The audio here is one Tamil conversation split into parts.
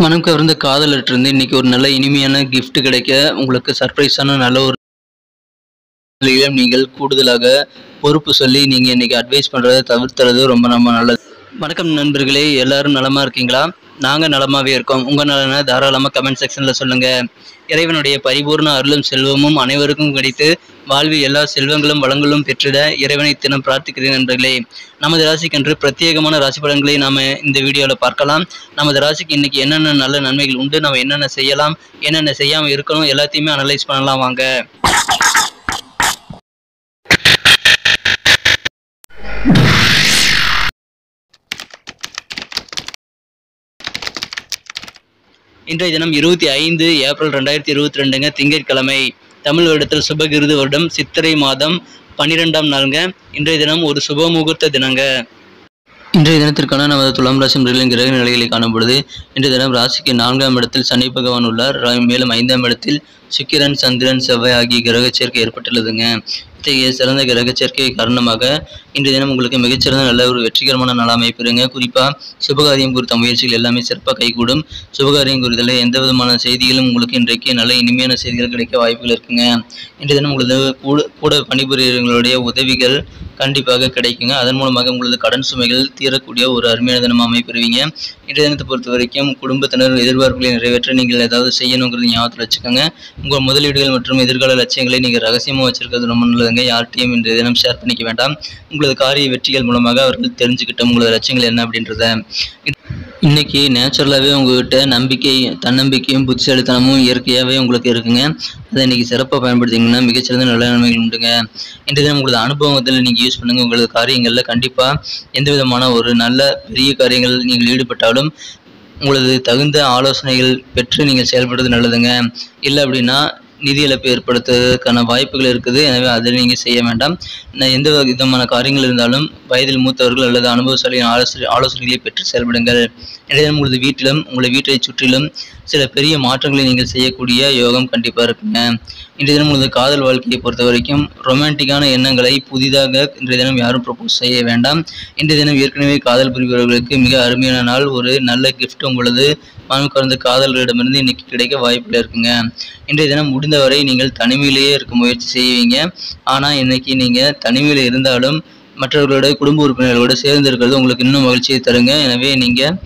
மனம் கவர்ந்த காதலற்றிருந்து இன்னைக்கு ஒரு நல்ல இனிமையான கிஃப்ட் கிடைக்க உங்களுக்கு சர்ப்ரைஸான நல்ல ஒரு இளம் நீங்கள் கூடுதலாக பொறுப்பு சொல்லி நீங்க இன்னைக்கு அட்வைஸ் பண்றதை தவிர்த்துறது ரொம்ப நல்லது. வணக்கம் நண்பர்களே, எல்லாரும் நலமா இருக்கீங்களா? நாங்க நலமாவே இருக்கோம். உங்க நலனை தாராளமா கமெண்ட் செக்ஷன்ல சொல்லுங்க. இறைவனுடைய பரிபூர்ண அருளும் செல்வமும் அனைவருக்கும் கிடைத்து வாழ்வில் எல்லா செல்வங்களும் வளங்களும் பெற்றிட இறைவனை தினம் பிரார்த்திக்கிறேன் நண்பர்களே. நமது ராசிக்கென்று பிரத்யேகமான ராசி பலன்களை நாம இந்த வீடியோவில் பார்க்கலாம். நமது ராசிக்கு இன்னைக்கு என்னென்ன நல்ல நன்மைகள் உண்டு, நம்ம என்னென்ன செய்யலாம், என்னென்ன செய்யாம இருக்கணும், எல்லாத்தையுமே அனலைஸ் பண்ணலாம் வாங்க. இன்றைய தினம் 25 ஏப்ரல் 2022 திங்கட்கிழமை. தமிழ் வருடத்தில் சுபகிருது வருடம் சித்திரை மாதம் 12ஆம் நாளுங்க. இன்றைய தினம் ஒரு சுப முகூர்த்த தினங்க. இன்றைய தினத்திற்கான நமது துலாம் ராசி முறைகளின் கிரக நிலைகளை காணும்பொழுது இன்றைய தினம் ராசிக்கு 4ஆம் இடத்தில் சனி பகவான் உள்ளார். மேலும் 5ஆம் இடத்தில் சுக்கிரன், சந்திரன், செவ்வாய் ஆகிய கிரக சேர்க்கை ஏற்பட்டுள்ளதுங்க. இத்தகைய சிறந்த கிரக சேர்க்கை காரணமாக இன்றைய தினம் உங்களுக்கு மிகச்சிறந்த நல்ல ஒரு வெற்றிகரமான நாள் அமைப்பிருங்க. குறிப்பாக சுபகாரியம் குறித்த முயற்சிகள் எல்லாமே சிறப்பாக கைகூடும். சுபகாரியம் குறித்தல எந்த விதமான செய்திகளும் உங்களுக்கு இன்றைக்கு நல்ல இனிமையான செய்திகள் கிடைக்க வாய்ப்புகள் இருக்குங்க. இன்றைய தினம் உங்களது கூட பணிபுரியவர்களுடைய உதவிகள் கண்டிப்பாக கிடைக்குங்க. அதன் மூலமாக உங்களது கடன் சுமைகள் தீரக்கூடிய ஒரு அருமையான தினமாக அமைப்பெறுவீங்க. இன்றைய தினத்தை பொறுத்த வரைக்கும் குடும்பத்தினர் எதிர்பார்ப்புகளை நிறைவேற்ற நீங்கள் ஏதாவது செய்யணுங்கிறது ஞாபகத்தில் வச்சுக்கோங்க. உங்கள் முதலீடுகள் மற்றும் எதிர்கால லட்சியங்களை நீங்கள் ரகசியமாக வச்சிருக்கிறது ரொம்ப நல்லதுங்க. யார்கிட்டையும் இன்றைய தினம் ஷேர் பண்ணிக்க வேண்டாம். உங்களது காரிய வெற்றிகள் மூலமாக அவர்கள் தெரிஞ்சுக்கிட்டோம் உங்களது லட்சியங்கள் என்ன அப்படின்றத. இன்னைக்கு நேச்சுரலாகவே உங்ககிட்ட நம்பிக்கை, தன்னம்பிக்கையும் புத்திசாலித்தனமும் இயற்கையாகவே உங்களுக்கு இருக்குங்க. அதை இன்னைக்கு சிறப்பாக பயன்படுத்திங்கன்னா மிகச்சிறந்த நல்ல நன்மைகள் உண்டுங்க. இன்றைய தினம் உங்களது அனுபவத்தில் நீங்கள் யூஸ் பண்ணுங்கள். உங்களது காரியங்களில் கண்டிப்பாக எந்த விதமான ஒரு நல்ல பெரிய காரியங்கள் நீங்கள் ஈடுபட்டாலும் உங்களது தகுந்த ஆலோசனைகள் பெற்று நீங்கள் செயல்படுறது நல்லதுங்க. இல்லை அப்படின்னா நிதி இழப்பு ஏற்படுத்துவதற்கான வாய்ப்புகள் இருக்குது. எனவே அதை நீங்கள் செய்ய வேண்டாம். எந்த விதமான காரியங்கள் இருந்தாலும் வயதில் மூத்தவர்கள் அல்லது அனுபவசாலியின் ஆலோசனைகளை பெற்று செயல்படுங்கள். இடையே உங்களது வீட்டிலும் உங்களை வீட்டை சுற்றிலும் சில பெரிய மாற்றங்களை நீங்கள் செய்யக்கூடிய யோகம் கண்டிப்பாக இருக்குங்க. இன்றைய தினம் உங்களது காதல் வாழ்க்கையை பொறுத்த வரைக்கும் ரொமான்டிக்கான எண்ணங்களை புதிதாக இன்றைய தினம் யாரும் ப்ரப்போஸ் செய்ய வேண்டாம். இன்றைய தினம் ஏற்கனவே காதல் புரிபவர்களுக்கு மிக அருமையான நாள். ஒரு நல்ல கிஃப்ட் உங்களது மனம் கலந்த காதல்களிடமிருந்து இன்னைக்கு கிடைக்க வாய்ப்புகள் இருக்குங்க. இன்றைய தினம் முடிந்தவரை நீங்கள் தனிமையிலேயே இருக்க முயற்சி செய்வீங்க. ஆனால் இன்னைக்கு நீங்கள் தனிமையில் இருந்தாலும் மற்றவர்களோட குடும்ப உறுப்பினர்களோடு சேர்ந்து இருக்கிறது உங்களுக்கு இன்னும் மகிழ்ச்சியை தருங்க. எனவே நீங்கள்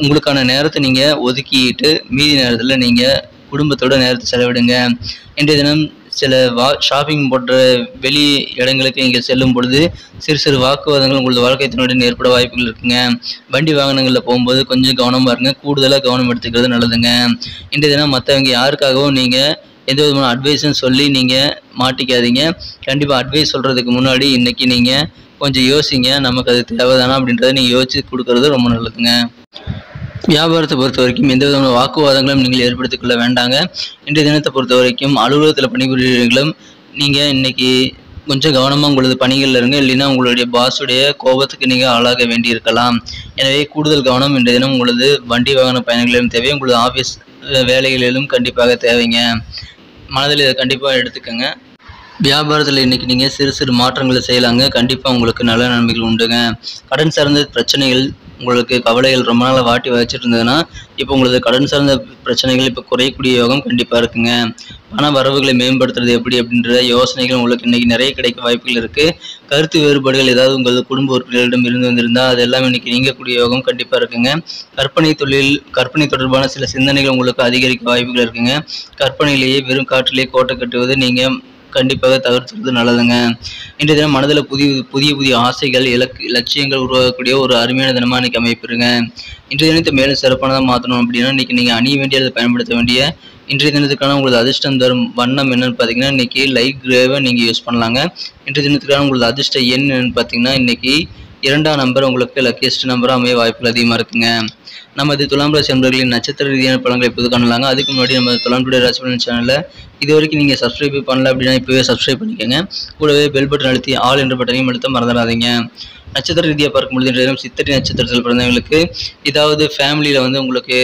உங்களுக்கான நேரத்தை நீங்கள் ஒதுக்கிட்டு மீதி நேரத்தில் நீங்கள் குடும்பத்தோட நேரத்தை செலவிடுங்க. இன்றைய தினம் சில ஷாப்பிங் போன்ற வெளி இடங்களுக்கு நீங்கள் செல்லும் பொழுது சிறு வாக்குவாதங்கள் உங்களது வாழ்க்கை துணையுடன் ஏற்பட வாய்ப்புகள் இருக்குங்க. வண்டி வாகனங்களில் போகும்போது கொஞ்சம் கவனமாக இருங்க. கூடுதலாக கவனம் எடுத்துக்கிறது நல்லதுங்க. இன்றைய தினம் மற்றவங்க யாருக்காகவும் நீங்கள் எந்த விதமான அட்வைஸும் சொல்லி நீங்கள் மாட்டிக்காதீங்க. கண்டிப்பாக அட்வைஸ் சொல்கிறதுக்கு முன்னாடி இன்றைக்கி நீங்கள் கொஞ்சம் யோசிங்க. நமக்கு அது தேவைதானா அப்படின்றத நீங்கள் யோசிச்சு கொடுக்கறது ரொம்ப நல்லதுங்க. வியாபாரத்தை பொறுத்த வரைக்கும் எந்த விதமான வாக்குவாதங்களும் நீங்கள் ஏற்படுத்திக் கொள்ள வேண்டாங்க. இன்றைய தினத்தை பொறுத்த வரைக்கும் அலுவலகத்தில் பணிபுரியவர்களும் நீங்கள் இன்னைக்கு கொஞ்சம் கவனமாக உங்களது பணிகளில் இருங்க. இல்லைன்னா உங்களுடைய பாஸுடைய கோபத்துக்கு நீங்கள் ஆளாக வேண்டியிருக்கலாம். எனவே கூடுதல் கவனம் இன்றைய தினம் உங்களது வண்டி வாகன பயணங்களிலும் தேவை, உங்களது ஆஃபீஸ் வேலைகளிலும் கண்டிப்பாக தேவைங்க. மனதில் இதை கண்டிப்பாக எடுத்துக்கோங்க. வியாபாரத்தில் இன்றைக்கி நீங்கள் சிறு மாற்றங்களை செய்யலாங்க. கண்டிப்பாக உங்களுக்கு நல்ல நன்மைகள் உண்டுங்க. கடன் சார்ந்த பிரச்சனைகள் உங்களுக்கு கவலைகள் ரொம்ப நாளாக வாட்டி வச்சுட்டு இருந்ததுன்னா இப்போ உங்களது கடன் சார்ந்த பிரச்சனைகள் இப்போ குறையக்கூடிய யோகம் கண்டிப்பாக இருக்குங்க. பண வரவுகளை மேம்படுத்துறது எப்படி அப்படின்ற யோசனைகள் உங்களுக்கு இன்றைக்கி நிறைய கிடைக்க வாய்ப்புகள் இருக்குது. கருத்து வேறுபாடுகள் ஏதாவது உங்களது குடும்ப உறுப்பினர்களிடம் இருந்து வந்திருந்தால் அது எல்லாமே இன்றைக்கி நீங்கக்கூடிய யோகம் கண்டிப்பாக இருக்குங்க. கற்பனை தொடர்பான சில சிந்தனைகள் உங்களுக்கு அதிகரிக்க வாய்ப்புகள் இருக்குங்க. கற்பனையிலேயே வெறும் காற்றிலேயே கோட்டை கட்டுவது நீங்கள் கண்டிப்பாக தவிர்த்துறது நல்லதுங்க. இன்றைய தினம் மனதில் புதிய ஆசைகள், லட்சியங்கள் உருவாக்கக்கூடிய ஒரு அருமையான தினமாக இன்றைக்கி அமைப்பிருங்க. இன்றைய தினத்தை மேலும் சிறப்பானதாக மாற்றணும் அப்படின்னா இன்றைக்கி நீங்கள் அணிய வேண்டியதை பயன்படுத்த வேண்டிய இன்றைய தினத்துக்கான உங்களது அதிர்ஷ்டம் தரும் வண்ணம் என்னென்னு பார்த்தீங்கன்னா இன்றைக்கி லைட் கிரேவை நீங்கள் யூஸ் பண்ணலாங்க. இன்றைய தினத்துக்கான உங்களது அதிர்ஷ்ட எண் என்னென்னு பார்த்தீங்கன்னா இன்றைக்கி 2ஆம் நம்பர் உங்களுக்கு லக்கியஸ்ட் நம்பராக அமைய வாய்ப்புகள் அதிகமாக இருக்குங்க. நமது துலாம் ராசி நண்பர்களின் நட்சத்திர ரீதியான பலன்களை இப்போது காணலாங்க. அதுக்கு முன்னாடி நம்ம துலாம் டுடே ராசி பலன் சேனலில் இது வரைக்கும் நீங்கள் சப்ஸ்கிரைப் பண்ணல அப்படின்னா இப்போவே சப்ஸ்கிரைப் பண்ணிக்கோங்க. கூடவே பெல் பட்டன் அழுத்தி ஆல் என்ற பட்டனையும் அழுத்த மறந்துடாதீங்க. நட்சத்திர ரீதியாக பார்க்கும்பொழுது இன்றைய தினம் சித்திரை நட்சத்திரத்தில் பிறந்தவங்களுக்கு ஏதாவது ஃபேமிலியில் உங்களுக்கு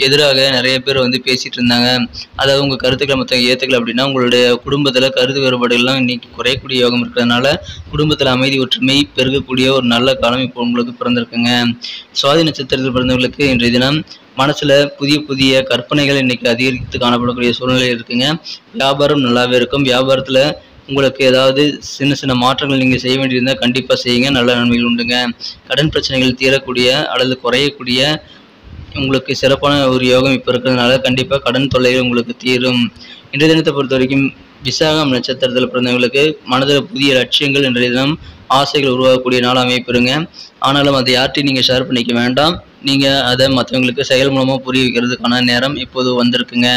எதிராக நிறைய பேர் பேசிகிட்டு இருந்தாங்க, அதாவது உங்கள் கருத்துக்களை மற்றவங்க ஏற்றுக்கல அப்படின்னா உங்களுடைய குடும்பத்தில் கருத்து வேறுபாடுகள்லாம் இன்றைக்கி குறையக்கூடிய யோகம் இருக்கிறதுனால குடும்பத்தில் அமைதி ஒற்றுமை பெருகக்கூடிய ஒரு நல்ல காலம் இப்போ உங்களுக்கு பிறந்திருக்குங்க. சுவாதி நட்சத்திரத்தில் பிறந்தவங்களுக்கு உங்களுக்கு இன்றைய தினம் மனசுல புதிய புதிய கற்பனைகள் இன்னைக்கு அதிகரித்து காணப்படக்கூடிய சூழ்நிலை இருக்குங்க. வியாபாரம் நல்லாவே இருக்கும். வியாபாரத்துல உங்களுக்கு ஏதாவது சின்ன சின்ன மாற்றங்கள் நீங்க செய்ய வேண்டியிருந்தால் கண்டிப்பா செய்யுங்க. நல்ல நன்மைகள் உண்டுங்க. கடன் பிரச்சனைகள் தீரக்கூடிய அல்லது குறையக்கூடிய உங்களுக்கு சிறப்பான ஒரு யோகம் இப்போ இருக்கிறதுனால கண்டிப்பாக கடன் தொல்லைகள் உங்களுக்கு தீரும். இன்றைய தினத்தை பொறுத்த வரைக்கும் விசாகம் நட்சத்திரத்தில் பிறந்தவங்களுக்கு மனதில் புதிய லட்சியங்கள் இன்றைய தினம் ஆசைகள் உருவாகக்கூடிய நாள் அமைப்பிருங்க. ஆனாலும் அதை யார்ட்டையும் நீங்கள் ஷேர் பண்ணிக்க வேண்டாம். நீங்கள் அதை மற்றவங்களுக்கு செயல் மூலமாக புரிய வைக்கிறதுக்கான நேரம் இப்போது வந்திருக்குங்க.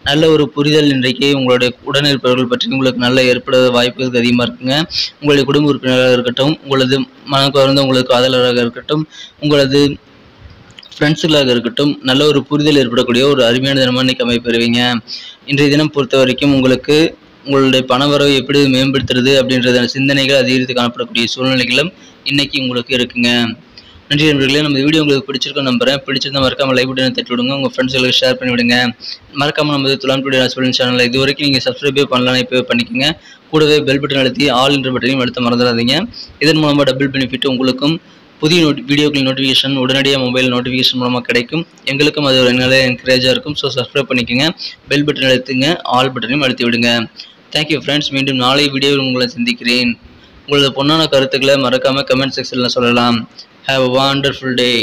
நல்ல ஒரு புரிதல் இன்றைக்கு உங்களுடைய உடனிருப்பவர்கள் பற்றி உங்களுக்கு நல்ல ஏற்பட வாய்ப்புகள் அதிகமாக இருக்குங்க. உங்களுடைய குடும்ப உறுப்பினராக இருக்கட்டும், உங்களது மனம் கவர்ந்த உங்களது காதலராக இருக்கட்டும், உங்களது ஃப்ரெண்ட்ஸுகளாக இருக்கட்டும், நல்ல ஒரு புரிதல் ஏற்படக்கூடிய ஒரு அருமையான தினமாக இன்றைக்கி அமைப்பெறுவீங்க. இன்றைய தினம் பொறுத்த வரைக்கும் உங்களுக்கு உங்களுடைய பணவரவை எப்படி மேம்படுத்துறது அப்படின்றத சிந்தனைகள் அதிகரித்து காணப்படக்கூடிய சூழ்நிலைகளும் இன்னைக்கு உங்களுக்கு இருக்குங்க. நன்றி நண்பர்களே. நம்ம வீடியோ உங்களுக்கு பிடிச்சிருக்கோம் நம்புறேன். பிடிச்சிருந்தா மறக்காம லைக் பட்டனை தட்டி விடுங்க. உங்கள் ஃப்ரெண்ட்ஸுகளுக்கு ஷேர் பண்ணி விடுங்க. மறக்காம நம்ம துலாம் டுடே ராசிபலன் சேனலில் இது வரைக்கும் நீங்கள் சப்ஸ்கிரைபே பண்ணலாம், இப்போ பண்ணிக்கோங்க. கூடவே பெல் பட்டன் அழுத்தி ஆல் என்ற பட்டனையும் அழுத்த மறந்துடாதீங்க. இதன் மூலமாக டபுள் பெனிஃபிட் உங்களுக்கும் புதிய வீடியோக்கள் நோட்டிஃபிகேஷன் உடனடியாக மொபைல் நோட்டிஃபிகேஷன் மூலமாக கிடைக்கும். எங்களுக்கும் அது ஒரு நல்ல என்கரேஜாக இருக்கும். ஸோ சப்ஸ்கிரைப் பண்ணிக்கோங்க. பெல் பட்டன் அழுத்துங்க, ஆல் பட்டனையும் அழுத்தி விடுங்க. Thank you friends. மீண்டும் நாளை வீடியோவில் உங்களை சந்திக்கிறேன். உங்களது பொன்னான கருத்துக்களை மறக்காமல் கமெண்ட் செக்ஷனில் சொல்லலாம். Have a wonderful day.